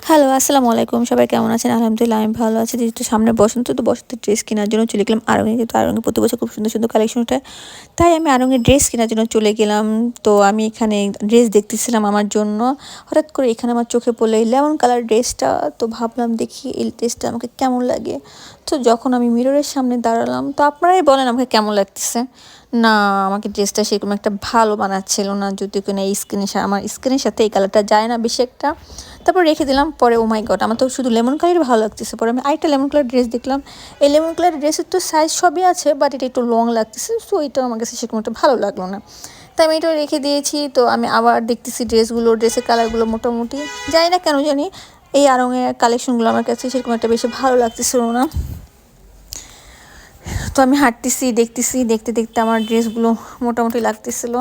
Hello, আসসালামু আলাইকুম। সবাই কেমন আছেন? আলহামদুলিল্লাহ আমি ভালো আছি। যেহেতু সামনে বসন্ত, তো বসন্তের ড্রেস কেনার জন্য চলে গেলাম আড়ং-এ। যেহেতু আড়ং-এ প্রতি বছর খুব সুন্দর, সুন্দর কালেকশন ওঠায়। তাই আমি আড়ং-এ ড্রেস কেনার জন্য চলে গেলাম। তো আমি এখানে ড্রেস দেখতেছিলাম আমার জন্য। হঠাৎ করে এখানে আমার চোখে পড়লো এই লেমন কালার ড্রেসটা। তো ভাবলাম দেখি এই ড্রেসটা আমাকে কেমন লাগে। তো যখন আমি মিররের সামনে দাঁড়ালাম, তো আপনারাই বলেন আমাকে কেমন লাগতেছে? না, আমাকে ড্রেসটা সেরকম একটা ভালো মানাচ্ছিল না। যদিও কিনা আমার স্কিনের সাথে এই কালারটা যায় না বেশি একটা। তারপর রেখে দিলাম। পরে ও মাই গড, আমার তো শুধু লেমন কালারই ভালো লাগতেছে। পরে আমি আরেকটা লেমন কালার ড্রেস দেখলাম। এই লেমন কালার ড্রেসের তো সাইজ সবই আছে, বাট এটা একটু লং লাগতেছে। সো এটা আমার কাছে সেরকম একটা ভালো লাগলো না। তাই আমি এটা রেখে দিয়েছি। তো আমি আবার দেখতেছি ড্রেসের কালারগুলো মোটামুটি, জানি না কেন জানি এই আড়ং-এর কালেকশনগুলো আমার কাছে সেরকম একটা বেশি ভালো লাগতেছিল না। তো আমি হাঁটতেছি, দেখতেছি, দেখতে দেখতে আমার ড্রেসগুলো মোটামুটি লাগতেছিল।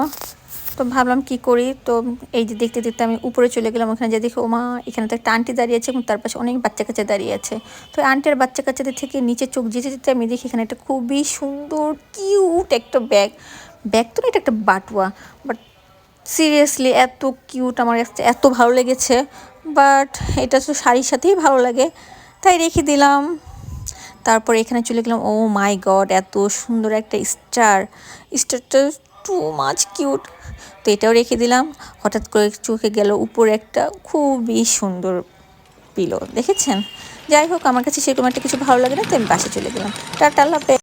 তো ভাবলাম কি করি। তো এই যে দেখতে দেখতে আমি উপরে চলে গেলাম। ওখানে যে দেখি ওমা, এখানে তো একটা আন্টি দাঁড়িয়ে আছে এবং তার পাশে অনেক বাচ্চা কাচ্চা দাঁড়িয়ে আছে। তো আন্টি আর বাচ্চা কাচ্চাদের থেকে নিচে চোখ যেতে যেতে আমি দেখি এখানে একটা খুবই সুন্দর কিউট একটা ব্যাগ। ব্যাগ তো না, এটা একটা বাটুয়া, বাট সিরিয়াসলি এত কিউট, আমার কাছে এত ভালো লেগেছে। বাট এটা তো শাড়ির সাথেই ভালো লাগে, তাই রেখে দিলাম। তারপর এখানে চলে গেলাম। ও মাই গড, এত সুন্দর একটা স্টারটা টু মাচ কিউট। তো এটাও রেখে দিলাম। হঠাৎ করে চোখে গেল উপরে একটা খুবই সুন্দর পিলো, দেখেছেন? যাই হোক, আমার কাছে সেরকম একটা কিছু ভালো লাগে না, তো আমি বাসে চলে গেলাম। টাটা, আল্লাহ হাফেজ।